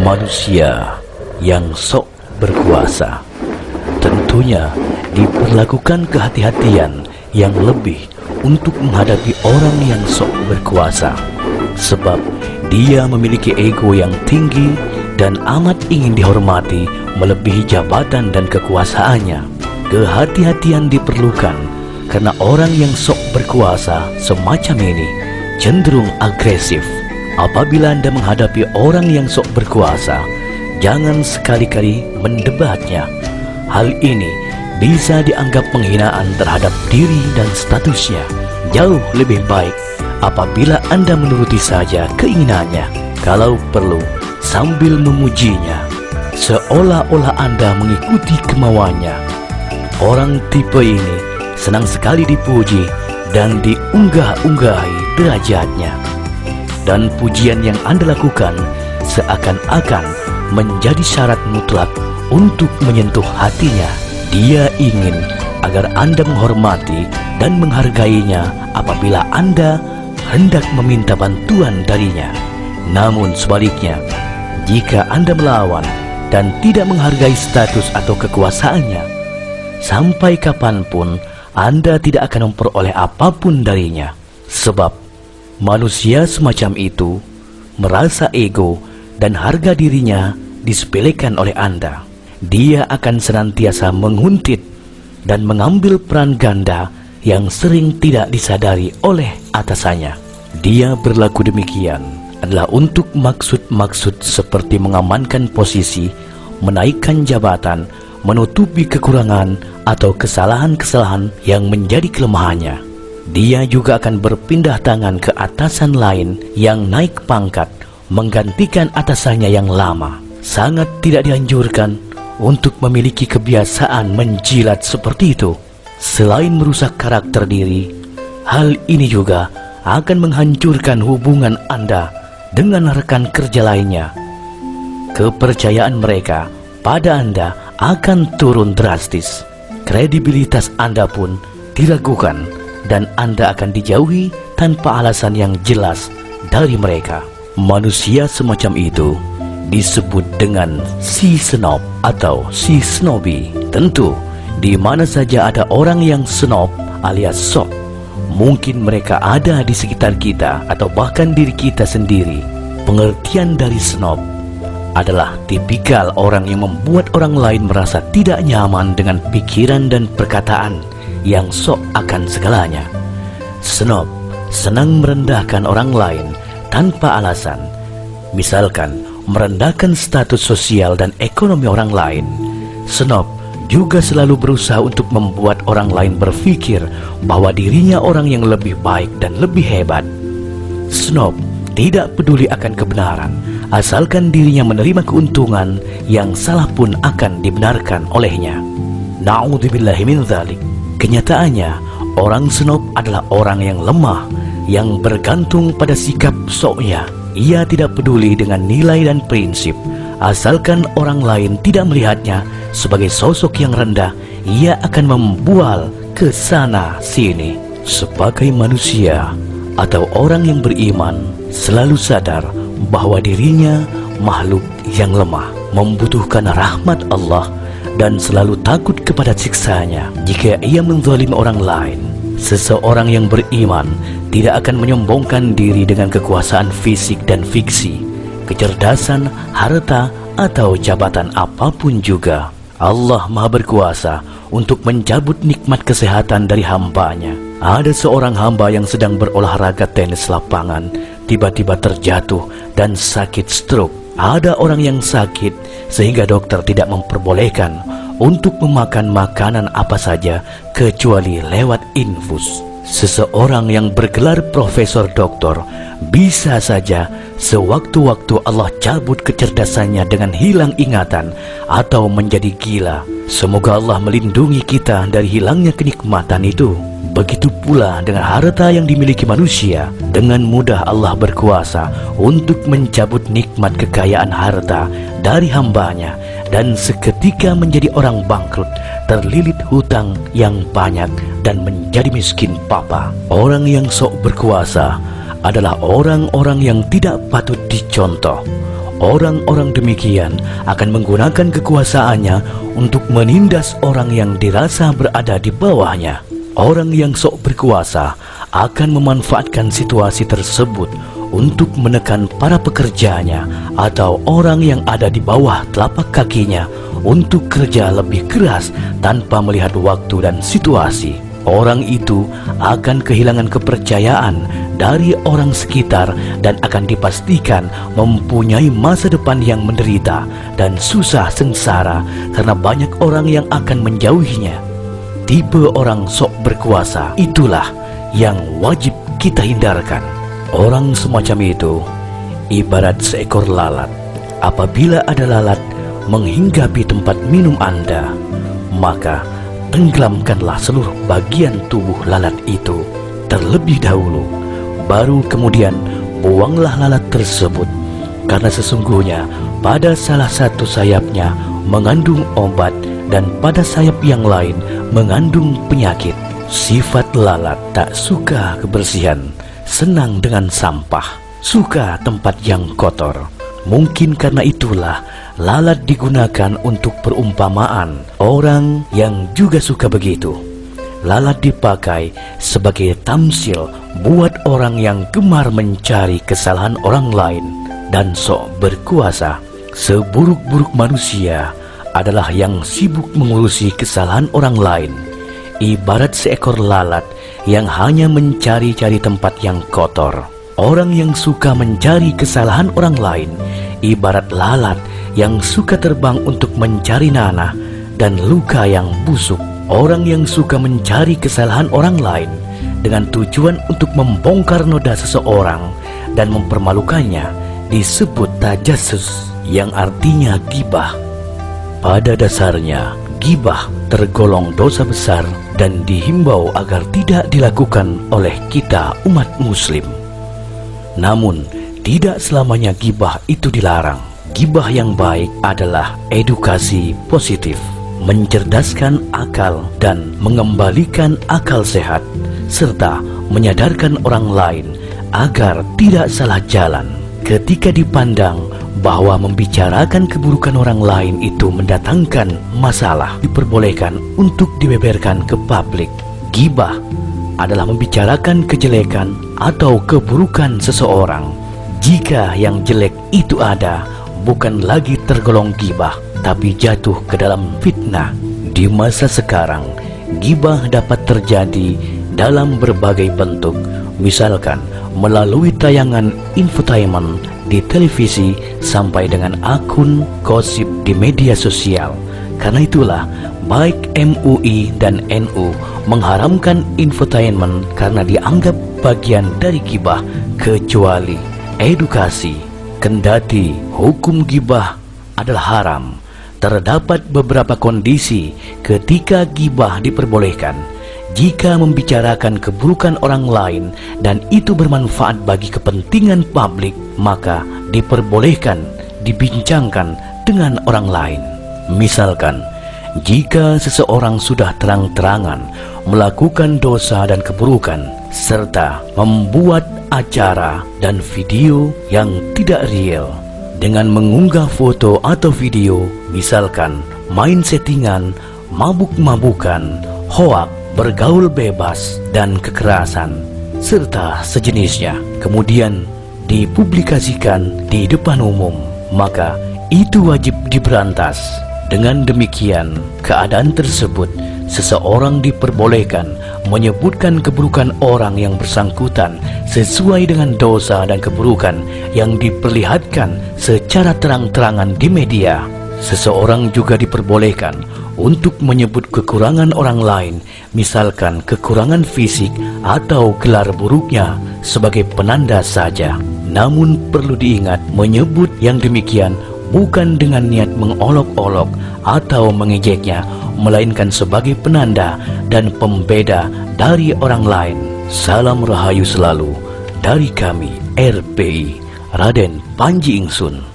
Manusia yang sok berkuasa tentunya diperlakukan kehati-hatian yang lebih untuk menghadapi orang yang sok berkuasa, sebab dia memiliki ego yang tinggi dan amat ingin dihormati melebihi jabatan dan kekuasaannya. Kehati-hatian diperlukan karena orang yang sok berkuasa semacam ini cenderung agresif. Apabila Anda menghadapi orang yang sok berkuasa, jangan sekali-kali mendebatnya. Hal ini bisa dianggap penghinaan terhadap diri dan statusnya. Jauh lebih baik apabila Anda menuruti saja keinginannya, kalau perlu sambil memujinya, seolah-olah Anda mengikuti kemauannya. Orang tipe ini senang sekali dipuji dan diunggah-unggahi derajatnya. Dan pujian yang Anda lakukan seakan-akan menjadi syarat mutlak untuk menyentuh hatinya. Dia ingin agar Anda menghormati dan menghargainya apabila Anda hendak meminta bantuan darinya. Namun sebaliknya, jika Anda melawan dan tidak menghargai status atau kekuasaannya, sampai kapanpun Anda tidak akan memperoleh apapun darinya. Sebab manusia semacam itu merasa ego dan harga dirinya disepelekan oleh Anda. Dia akan senantiasa menguntit dan mengambil peran ganda yang sering tidak disadari oleh atasannya. Dia berlaku demikian adalah untuk maksud-maksud seperti mengamankan posisi, menaikkan jabatan, menutupi kekurangan atau kesalahan-kesalahan yang menjadi kelemahannya. Dia juga akan berpindah tangan ke atasan lain yang naik pangkat, menggantikan atasannya yang lama. Sangat tidak dianjurkan untuk memiliki kebiasaan menjilat seperti itu. Selain merusak karakter diri, hal ini juga akan menghancurkan hubungan Anda dengan rekan kerja lainnya. Kepercayaan mereka pada Anda akan turun drastis. Kredibilitas Anda pun diragukan dan Anda akan dijauhi tanpa alasan yang jelas dari mereka. Manusia semacam itu disebut dengan si snob atau si snobby. Tentu, di mana saja ada orang yang snob alias sok, mungkin mereka ada di sekitar kita atau bahkan diri kita sendiri. Pengertian dari snob adalah tipikal orang yang membuat orang lain merasa tidak nyaman dengan pikiran dan perkataan yang sok akan segalanya. Snob senang merendahkan orang lain tanpa alasan. Misalkan, merendahkan status sosial dan ekonomi orang lain. Snob juga selalu berusaha untuk membuat orang lain berpikir bahwa dirinya orang yang lebih baik dan lebih hebat. Snob tidak peduli akan kebenaran, asalkan dirinya menerima keuntungan yang salah pun akan dibenarkan olehnya. Na'udzubillahi min dzalik. Kenyataannya, orang snob adalah orang yang lemah, yang bergantung pada sikap soknya. Ia tidak peduli dengan nilai dan prinsip. Asalkan orang lain tidak melihatnya sebagai sosok yang rendah, ia akan membual ke sana sini. Sebagai manusia atau orang yang beriman, selalu sadar bahwa dirinya makhluk yang lemah, membutuhkan rahmat Allah dan selalu takut kepada siksanya jika ia menzalimi orang lain. Seseorang yang beriman tidak akan menyombongkan diri dengan kekuasaan fisik dan fiksi, kecerdasan, harta, atau jabatan apapun juga. Allah Maha Berkuasa untuk mencabut nikmat kesehatan dari hambanya. Ada seorang hamba yang sedang berolahraga tenis lapangan, tiba-tiba terjatuh dan sakit stroke. Ada orang yang sakit sehingga dokter tidak memperbolehkan untuk memakan makanan apa saja kecuali lewat infus. Seseorang yang bergelar profesor doktor bisa saja sewaktu-waktu Allah cabut kecerdasannya dengan hilang ingatan atau menjadi gila. Semoga Allah melindungi kita dari hilangnya kenikmatan itu. Begitu pula dengan harta yang dimiliki manusia. Dengan mudah Allah berkuasa untuk mencabut nikmat kekayaan harta dari hambanya, dan seketika menjadi orang bangkrut, terlilit hutang yang banyak, dan menjadi miskin papa. Orang yang sok berkuasa adalah orang-orang yang tidak patut dicontoh. Orang-orang demikian akan menggunakan kekuasaannya untuk menindas orang yang dirasa berada di bawahnya. Orang yang sok berkuasa akan memanfaatkan situasi tersebut untuk menekan para pekerjanya atau orang yang ada di bawah telapak kakinya untuk kerja lebih keras tanpa melihat waktu dan situasi. Orang itu akan kehilangan kepercayaan dari orang sekitar dan akan dipastikan mempunyai masa depan yang menderita dan susah sengsara karena banyak orang yang akan menjauhinya. Tipe orang sok berkuasa itulah yang wajib kita hindarkan. Orang semacam itu ibarat seekor lalat. Apabila ada lalat menghinggapi tempat minum Anda, maka tenggelamkanlah seluruh bagian tubuh lalat itu terlebih dahulu, baru kemudian buanglah lalat tersebut, karena sesungguhnya pada salah satu sayapnya mengandung obat dan pada sayap yang lain mengandung penyakit. Sifat lalat tak suka kebersihan, senang dengan sampah, suka tempat yang kotor. Mungkin karena itulah lalat digunakan untuk perumpamaan orang yang juga suka begitu. Lalat dipakai sebagai tamsil buat orang yang gemar mencari kesalahan orang lain dan sok berkuasa. Seburuk-buruk manusia adalah yang sibuk mengurusi kesalahan orang lain, ibarat seekor lalat yang hanya mencari-cari tempat yang kotor. Orang yang suka mencari kesalahan orang lain ibarat lalat yang suka terbang untuk mencari nanah dan luka yang busuk. Orang yang suka mencari kesalahan orang lain dengan tujuan untuk membongkar noda seseorang dan mempermalukannya disebut tajassus, yang artinya gibah. Pada dasarnya, gibah tergolong dosa besar dan dihimbau agar tidak dilakukan oleh kita umat muslim. Namun, tidak selamanya gibah itu dilarang. Gibah yang baik adalah edukasi positif, mencerdaskan akal dan mengembalikan akal sehat, serta menyadarkan orang lain agar tidak salah jalan. Ketika dipandang bahwa membicarakan keburukan orang lain itu mendatangkan masalah, diperbolehkan untuk dibeberkan ke publik. Gibah adalah membicarakan kejelekan atau keburukan seseorang. Jika yang jelek itu ada, bukan lagi tergolong gibah, tapi jatuh ke dalam fitnah. Di masa sekarang, gibah dapat terjadi dalam berbagai bentuk, misalkan melalui tayangan infotainment di televisi sampai dengan akun gosip di media sosial. Karena itulah, baik MUI dan NU mengharamkan infotainment karena dianggap bagian dari gibah, kecuali edukasi. Kendati hukum gibah adalah haram, terdapat beberapa kondisi ketika gibah diperbolehkan. Jika membicarakan keburukan orang lain dan itu bermanfaat bagi kepentingan publik, maka diperbolehkan dibincangkan dengan orang lain. Misalkan, jika seseorang sudah terang-terangan melakukan dosa dan keburukan, serta membuat acara dan video yang tidak real dengan mengunggah foto atau video, misalkan main settingan, mabuk-mabukan, hoak, bergaul bebas, dan kekerasan, serta sejenisnya, kemudian dipublikasikan di depan umum, maka itu wajib diberantas. Dengan demikian, keadaan tersebut, seseorang diperbolehkan menyebutkan keburukan orang yang bersangkutan sesuai dengan dosa dan keburukan yang diperlihatkan secara terang-terangan di media. Seseorang juga diperbolehkan untuk menyebut kekurangan orang lain, misalkan kekurangan fisik atau gelar buruknya sebagai penanda saja. Namun perlu diingat, menyebut yang demikian bukan dengan niat mengolok-olok atau mengejeknya, melainkan sebagai penanda dan pembeda dari orang lain. Salam rahayu selalu dari kami, RPI Raden Panji Ingsun.